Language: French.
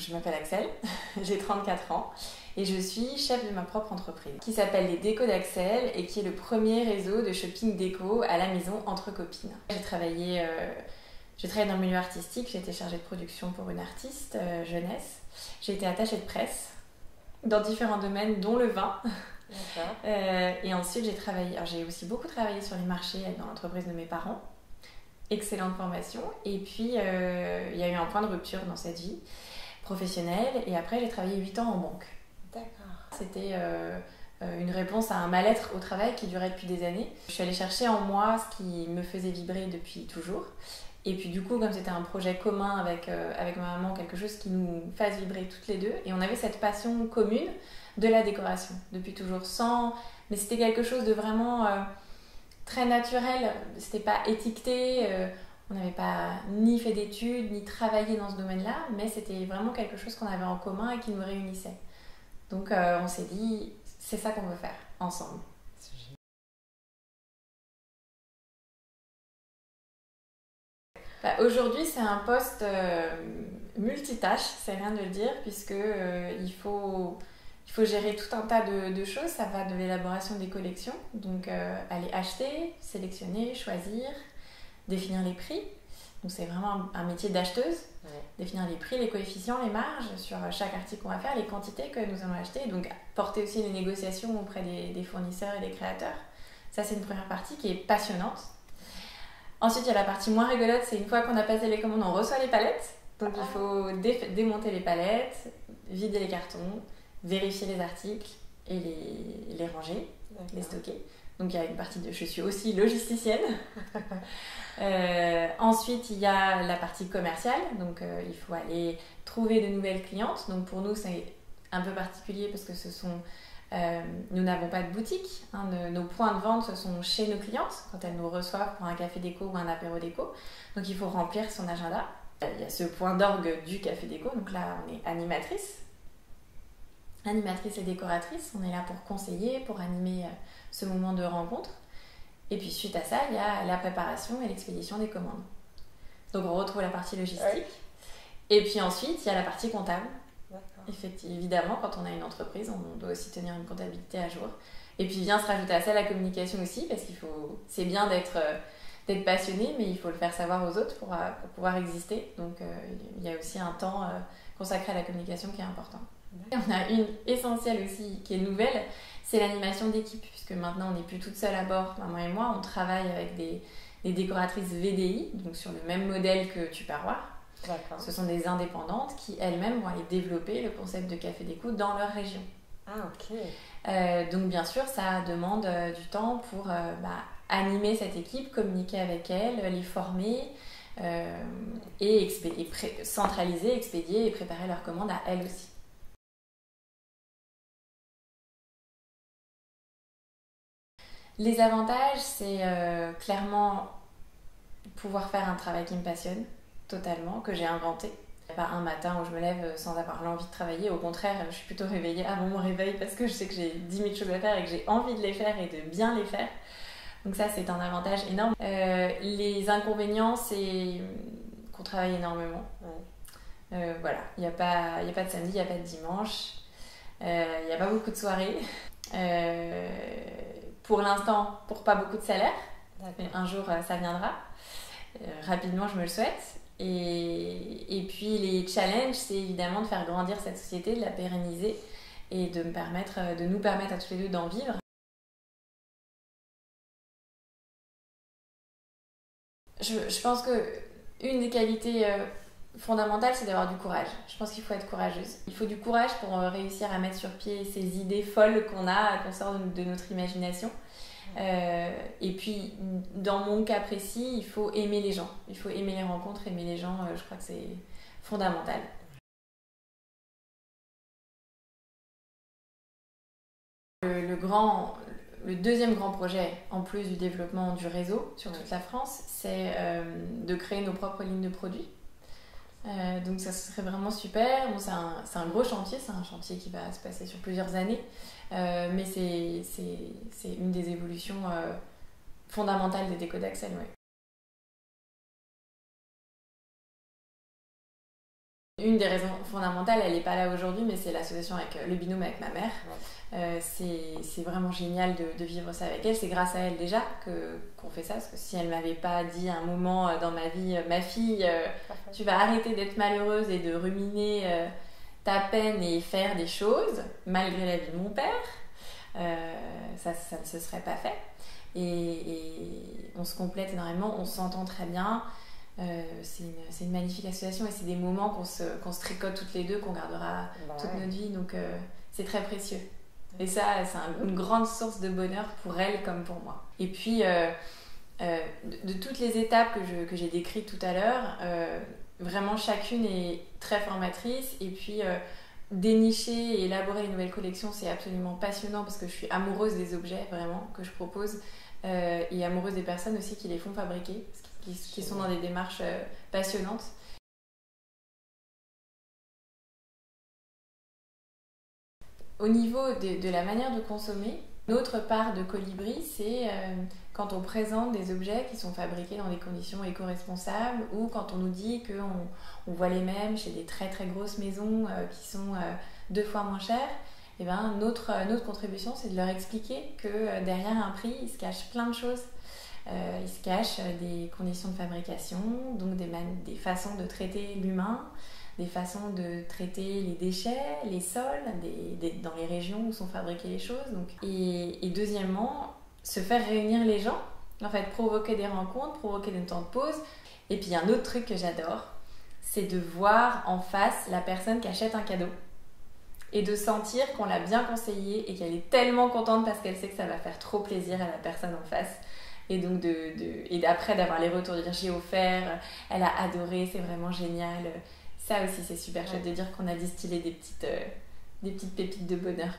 Je m'appelle Axel, j'ai 34 ans et je suis chef de ma propre entreprise qui s'appelle les Décos d'Axel et qui est le premier réseau de shopping déco à la maison entre copines. J'ai travaillé dans le milieu artistique, j'ai été chargée de production pour une artiste jeunesse. J'ai été attachée de presse dans différents domaines dont le vin. Et ensuite j'ai aussi beaucoup travaillé sur les marchés dans l'entreprise de mes parents. Excellente formation. Et puis il y a eu un point de rupture dans cette vie professionnelle et après j'ai travaillé 8 ans en banque. D'accord. C'était une réponse à un mal-être au travail qui durait depuis des années. Je suis allée chercher en moi ce qui me faisait vibrer depuis toujours. Et puis du coup, comme c'était un projet commun avec ma maman, quelque chose qui nous fasse vibrer toutes les deux, et on avait cette passion commune de la décoration depuis toujours, mais c'était quelque chose de vraiment très naturel. C'était pas étiqueté, on n'avait pas ni fait d'études ni travaillé dans ce domaine-là, mais c'était vraiment quelque chose qu'on avait en commun et qui nous réunissait. Donc on s'est dit, c'est ça qu'on veut faire ensemble. Aujourd'hui, c'est un poste multitâche, c'est rien de le dire, puisque il faut gérer tout un tas de choses. Ça va de l'élaboration des collections, donc aller acheter, sélectionner, choisir, définir les prix. Donc c'est vraiment un métier d'acheteuse, définir les prix, les coefficients, les marges sur chaque article qu'on va faire, les quantités que nous allons acheter, donc porter aussi les négociations auprès des fournisseurs et des créateurs. Ça, c'est une première partie qui est passionnante. Ensuite, il y a la partie moins rigolote, c'est une fois qu'on a passé les commandes, on reçoit les palettes. Donc il faut démonter les palettes, vider les cartons, vérifier les articles et les ranger, les stocker. Donc il y a une partie je suis aussi logisticienne. Ensuite, il y a la partie commerciale. Donc il faut aller trouver de nouvelles clientes. Donc pour nous, c'est un peu particulier parce que nous n'avons pas de boutique. Nos points de vente, ce sont chez nos clientes quand elles nous reçoivent pour un café déco ou un apéro déco. Donc il faut remplir son agenda. Il y a ce point d'orgue du café déco. Donc là, on est animatrice et décoratrice. On est là pour conseiller, pour animer ce moment de rencontre. Et puis suite à ça, il y a la préparation et l'expédition des commandes. Donc on retrouve la partie logistique. Ouais. Et puis ensuite, il y a la partie comptable. Effectivement, évidemment, quand on a une entreprise, on doit aussi tenir une comptabilité à jour. Et puis vient se rajouter à ça la communication aussi, parce c'est bien d'être passionné, mais il faut le faire savoir aux autres pour pouvoir exister. Donc il y a aussi un temps consacré à la communication qui est important. Et on a une essentielle aussi qui est nouvelle, c'est l'animation d'équipe, puisque maintenant on n'est plus toute seule à bord, maman et moi, on travaille avec des décoratrices VDI, donc sur le même modèle que Tupperware. D'accord. Ce sont des indépendantes qui elles-mêmes vont aller développer le concept de café déco dans leur région. Ah, ok. Donc bien sûr, ça demande du temps pour animer cette équipe, communiquer avec elles, les former et centraliser, expédier et préparer leurs commandes à elles aussi. Les avantages, c'est clairement pouvoir faire un travail qui me passionne totalement, que j'ai inventé. Pas un matin où je me lève sans avoir l'envie de travailler, au contraire, je suis plutôt réveillée avant mon réveil parce que je sais que j'ai 10 000 choses à faire et que j'ai envie de les faire et de bien les faire. Donc ça, c'est un avantage énorme. Les inconvénients, c'est qu'on travaille énormément. Voilà, il n'y a pas de samedi, il n'y a pas de dimanche, il n'y a pas beaucoup de soirées. Pour l'instant, pour pas beaucoup de salaire. Mais un jour, ça viendra. Rapidement, je me le souhaite. Et puis les challenges, c'est évidemment de faire grandir cette société, de la pérenniser et de nous permettre à tous les deux d'en vivre. Je pense qu'une des qualités fondamentales, c'est d'avoir du courage. Je pense qu'il faut être courageuse. Il faut du courage pour réussir à mettre sur pied ces idées folles qu'on sort de notre imagination. Et puis, dans mon cas précis, il faut aimer les gens. Il faut aimer les rencontres, aimer les gens. Je crois que c'est fondamental. Le deuxième grand projet, en plus du développement du réseau sur toute la France, c'est de créer nos propres lignes de produits. Donc ça serait vraiment super. Bon, c'est un gros chantier, c'est un chantier qui va se passer sur plusieurs années, mais c'est une des évolutions fondamentales des Décos d'Axel. Ouais. Une des raisons fondamentales, elle n'est pas là aujourd'hui, mais c'est l'association avec le binôme avec ma mère. C'est vraiment génial de vivre ça avec elle. C'est grâce à elle déjà qu'on fait ça, parce que si elle m'avait pas dit à un moment dans ma vie, ma fille, tu vas arrêter d'être malheureuse et de ruminer ta peine et faire des choses, malgré la vie de mon père, ça ne se serait pas fait. Et on se complète énormément, on s'entend très bien. C'est une magnifique association et c'est des moments qu'on se tricote toutes les deux, qu'on gardera toute notre vie, donc c'est très précieux. Et ça, c'est une grande source de bonheur pour elle comme pour moi. Et puis, de toutes les étapes que j'ai décrites tout à l'heure, vraiment chacune est très formatrice. Et puis, dénicher et élaborer les nouvelles collections, c'est absolument passionnant parce que je suis amoureuse des objets vraiment que je propose et amoureuse des personnes aussi qui les font fabriquer, qui sont dans des démarches passionnantes. Au niveau de la manière de consommer, l'autre part de Colibri, c'est quand on présente des objets qui sont fabriqués dans des conditions éco-responsables ou quand on nous dit qu'on voit les mêmes chez des très très grosses maisons qui sont 2 fois moins chères. Et ben, notre contribution, c'est de leur expliquer que derrière un prix, il se cache plein de choses. Il se cache des conditions de fabrication, donc des façons de traiter l'humain, des façons de traiter les déchets, les sols, dans les régions où sont fabriquées les choses. Donc. Et deuxièmement, se faire réunir les gens, en fait, provoquer des rencontres, provoquer des temps de pause. Et puis, il y a un autre truc que j'adore, c'est de voir en face la personne qui achète un cadeau et de sentir qu'on l'a bien conseillé et qu'elle est tellement contente parce qu'elle sait que ça va faire trop plaisir à la personne en face. Et donc, et après d'avoir les retours de dire j'ai offert, elle a adoré, c'est vraiment génial. Ça aussi, c'est super chouette de dire qu'on a distillé des petites pépites de bonheur.